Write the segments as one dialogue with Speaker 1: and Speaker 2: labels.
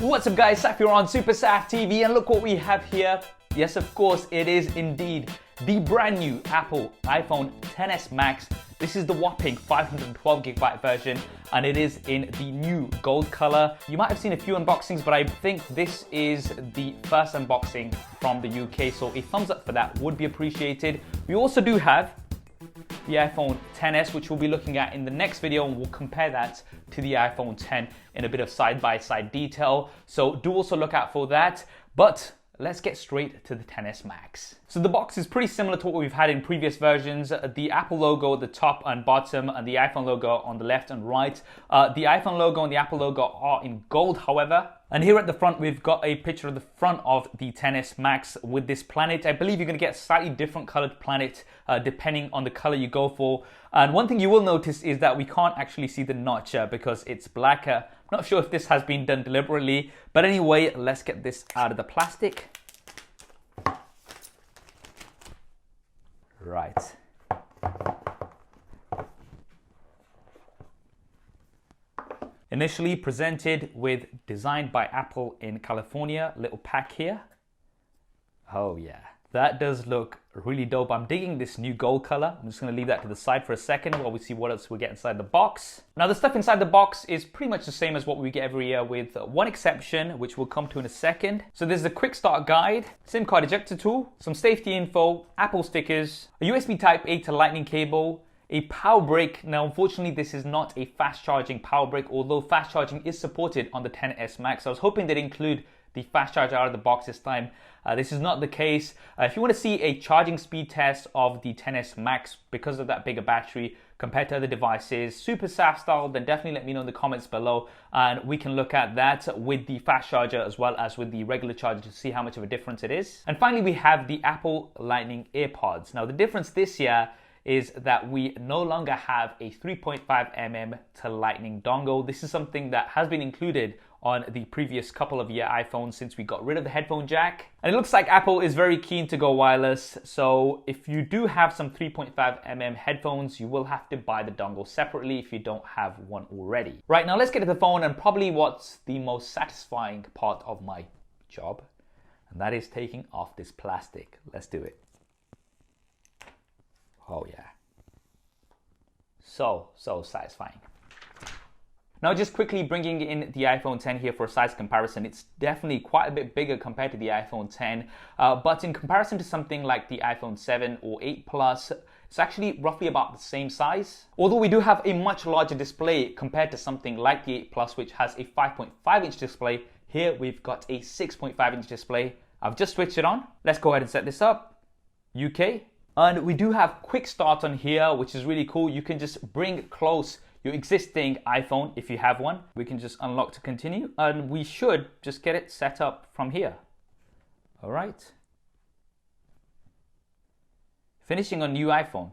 Speaker 1: What's up guys, Saf here on SuperSaf TV, and look what we have here. Yes, of course, it is indeed the brand new Apple iPhone XS Max. This is the whopping 512GB version, and it is in the new gold color. You might have seen a few unboxings, but I think this is the first unboxing from the UK, so a thumbs up for that would be appreciated. We also do have the iPhone XS, which we'll be looking at in the next video, and we'll compare that to the iPhone X in a bit of side-by-side detail. So do also look out for that, but let's get straight to the XS Max. So the box is pretty similar to what we've had in previous versions. The Apple logo at the top and bottom, and the iPhone logo on the left and right. The iPhone logo and the Apple logo are in gold, however. And here at the front, we've got a picture of the front of the XS Max with this planet. I believe you're going to get a slightly different colored planet depending on the color you go for. And one thing you will notice is that we can't actually see the notch because it's black. I'm not sure if this has been done deliberately, but anyway, let's get this out of the plastic. Right. Initially presented with designed by Apple in California, little pack here. Oh yeah, that does look really dope. I'm digging this new gold color. I'm just gonna leave that to the side for a second while we see what else we get inside the box. Now the stuff inside the box is pretty much the same as what we get every year, with one exception, which we'll come to in a second. So there's a quick start guide, SIM card ejector tool, some safety info, Apple stickers, a USB Type-A to Lightning cable, a power brick. Now, unfortunately, this is not a fast charging power brick, although fast charging is supported on the XS Max. I was hoping they'd include the fast charger out of the box this time. This is not the case. If you want to see a charging speed test of the XS Max because of that bigger battery compared to other devices, SuperSaf style, then definitely let me know in the comments below, and we can look at that with the fast charger as well as with the regular charger to see how much of a difference it is. And finally, we have the Apple Lightning AirPods. Now, the difference this year is that we no longer have a 3.5mm to Lightning dongle. This is something that has been included on the previous couple of year iPhones since we got rid of the headphone jack. And it looks like Apple is very keen to go wireless. So if you do have some 3.5mm headphones, you will have to buy the dongle separately if you don't have one already. Right, now let's get to the phone and probably what's the most satisfying part of my job, and that is taking off this plastic. Let's do it. Oh yeah, so satisfying. Now just quickly bringing in the iPhone X here for a size comparison. It's definitely quite a bit bigger compared to the iPhone X, but in comparison to something like the iPhone 7 or 8 Plus, it's actually roughly about the same size. Although we do have a much larger display compared to something like the 8 Plus, which has a 5.5-inch display. Here we've got a 6.5-inch display. I've just switched it on. Let's go ahead and set this up. UK. And we do have quick start on here, which is really cool. You can just bring close your existing iPhone if you have one. We can just unlock to continue, and we should just get it set up from here. All right. Finishing on new iPhone.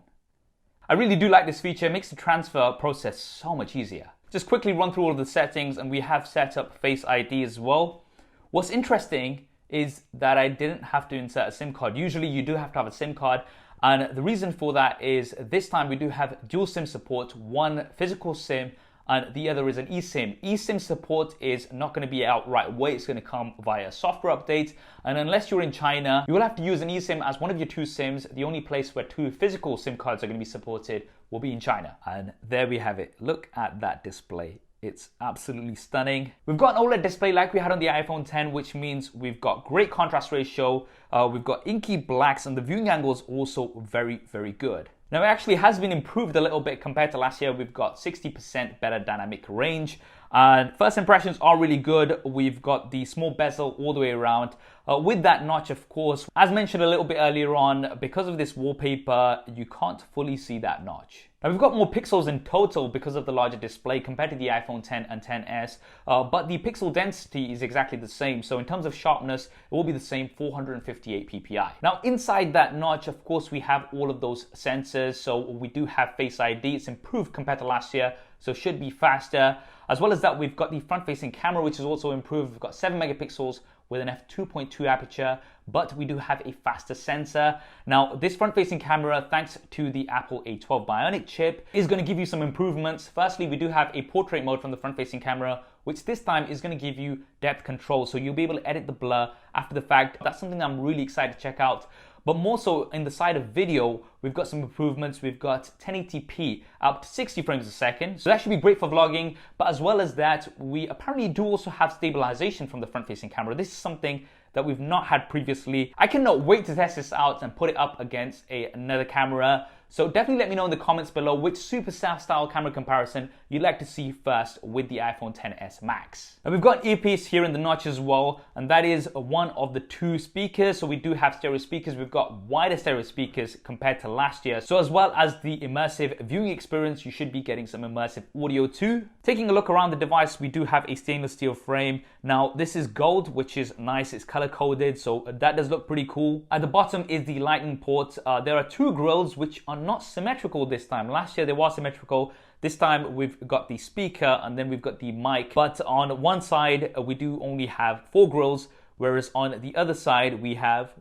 Speaker 1: I really do like this feature. It makes the transfer process so much easier. Just quickly run through all of the settings, and we have set up Face ID as well. What's interesting is that I didn't have to insert a SIM card. Usually you do have to have a SIM card. And the reason for that is this time we do have dual SIM support, one physical SIM and the other is an eSIM. eSIM support is not going to be out right away. It's going to come via software update. And unless you're in China, you will have to use an eSIM as one of your two SIMs. The only place where two physical SIM cards are going to be supported will be in China. And there we have it. Look at that display. It's absolutely stunning. We've got an OLED display like we had on the iPhone X, which means we've got great contrast ratio. We've got inky blacks, and the viewing angle is also very, very good. Now it actually has been improved a little bit compared to last year. We've got 60% better dynamic range. And first impressions are really good. We've got the small bezel all the way around. With that notch, of course, as mentioned a little bit earlier on, because of this wallpaper, you can't fully see that notch. Now we've got more pixels in total because of the larger display compared to the iPhone X and XS, but the pixel density is exactly the same. So in terms of sharpness, it will be the same 458 ppi. Now inside that notch, of course, we have all of those sensors. So we do have Face ID. It's improved compared to last year, so should be faster. As well as that, we've got the front-facing camera, which is also improved. We've got 7 megapixels with an f2.2 aperture, but we do have a faster sensor. Now, this front-facing camera, thanks to the Apple A12 Bionic Chip, is going to give you some improvements. Firstly, we do have a portrait mode from the front-facing camera, which this time is going to give you depth control. So you'll be able to edit the blur after the fact. That's something I'm really excited to check out. But more so in the side of video, we've got some improvements. We've got 1080p up to 60 frames a second. So that should be great for vlogging. But as well as that, we apparently do also have stabilization from the front-facing camera. This is something that we've not had previously. I cannot wait to test this out and put it up against another camera. So definitely let me know in the comments below which SuperSaf style camera comparison you'd like to see first with the iPhone XS Max. Now we've got an earpiece here in the notch as well, and that is one of the two speakers. So we do have stereo speakers. We've got wider stereo speakers compared to last year. So as well as the immersive viewing experience, you should be getting some immersive audio too. Taking a look around the device, we do have a stainless steel frame. Now this is gold, which is nice. It's color coded, so that does look pretty cool. At the bottom is the lightning port. There are two grills which are not symmetrical this time. Last year they were symmetrical. This time we've got the speaker and then we've got the mic. But on one side we do only have 4 grills, whereas on the other side we have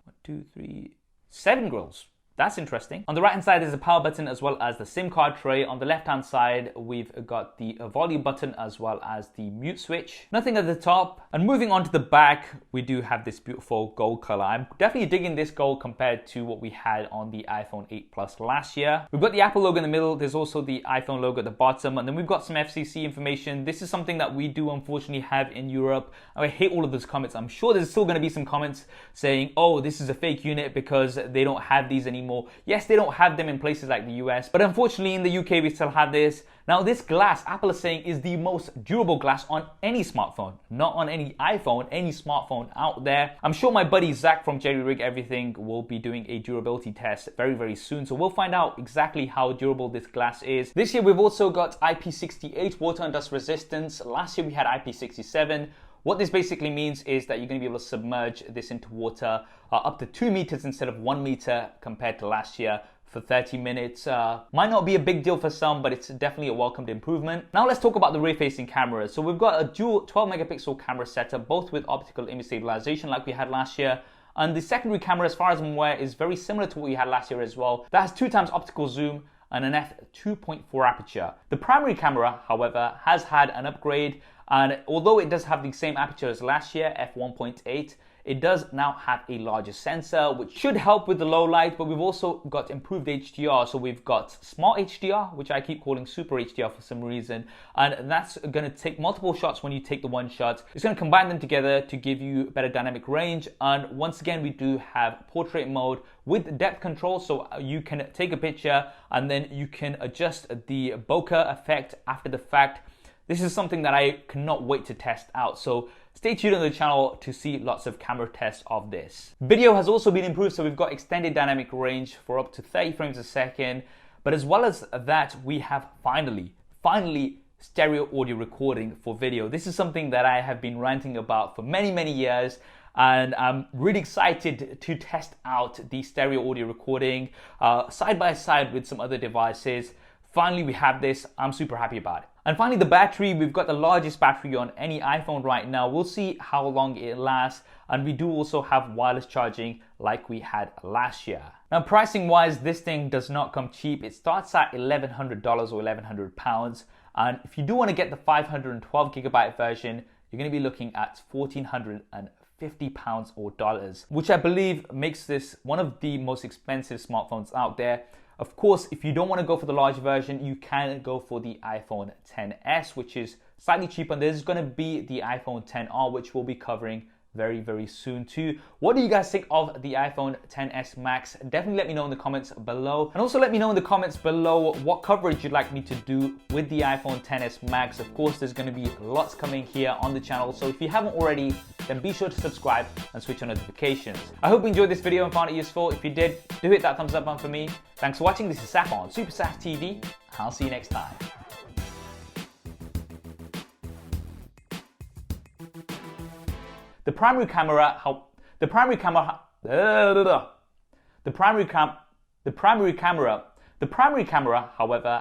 Speaker 1: 7 grills. That's interesting. On the right hand side there's a power button as well as the SIM card tray. On the left hand side we've got the volume button as well as the mute switch. Nothing at the top. And moving on to the back, we do have this beautiful gold color. I'm definitely digging this gold compared to what we had on the iPhone 8 Plus last year. We've got the Apple logo in the middle. There's also the iPhone logo at the bottom. And then we've got some FCC information. This is something that we do unfortunately have in Europe. I hate all of those comments. I'm sure there's still going to be some comments saying, oh, this is a fake unit because they don't have these anymore. Yes, they don't have them in places like the US, but unfortunately in the UK we still have this. Now this glass, Apple is saying, is the most durable glass on any smartphone, not on any iPhone, any smartphone out there. I'm sure my buddy Zach from Jerry Rig Everything will be doing a durability test very, very soon. So we'll find out exactly how durable this glass is. This year we've also got IP68 Water Dust Resistance. Last year we had IP67. What this basically means is that you're going to be able to submerge this into water up to 2 meters instead of 1 meter compared to last year for 30 minutes. Might not be a big deal for some, but it's definitely a welcomed improvement. Now let's talk about the rear-facing cameras. So we've got a dual 12 megapixel camera setup, both with optical image stabilization like we had last year. And the secondary camera, as far as I'm aware, is very similar to what we had last year as well. That has 2 times optical zoom and an f2.4 aperture. The primary camera, however, has had an upgrade, and although it does have the same aperture as last year, f1.8, it does now have a larger sensor, which should help with the low light, but we've also got improved HDR. So we've got smart HDR, which I keep calling super HDR for some reason, and that's going to take multiple shots when you take the one shot. It's going to combine them together to give you better dynamic range, and once again we do have portrait mode with depth control, so you can take a picture and then you can adjust the bokeh effect after the fact. This is something that I cannot wait to test out, so stay tuned on the channel to see lots of camera tests of this. Video has also been improved, so we've got extended dynamic range for up to 30 frames a second, but as well as that, we have finally stereo audio recording for video. This is something that I have been ranting about for many years, and I'm really excited to test out the stereo audio recording side by side with some other devices. Finally, we have this. I'm super happy about it. And finally, the battery. We've got the largest battery on any iPhone right now. We'll see how long it lasts. And we do also have wireless charging like we had last year. Now, pricing wise, this thing does not come cheap. It starts at $1,100 or £1,100. And if you do want to get the 512 gigabyte version, you're going to be looking at £1,450 or dollars, which I believe makes this one of the most expensive smartphones out there. Of course, if you don't want to go for the large version, you can go for the iPhone XS, which is slightly cheaper. And there's going to be the iPhone XR, which we'll be covering very soon too. What do you guys think of the iPhone XS Max? Definitely let me know in the comments below. And also let me know in the comments below what coverage you'd like me to do with the iPhone XS Max. Of course, there's going to be lots coming here on the channel. So if you haven't already, then be sure to subscribe and switch on notifications. I hope you enjoyed this video and found it useful. If you did, do hit that thumbs up button for me. Thanks for watching. This is Saf on SuperSaf TV. I'll see you next time. The primary camera, however,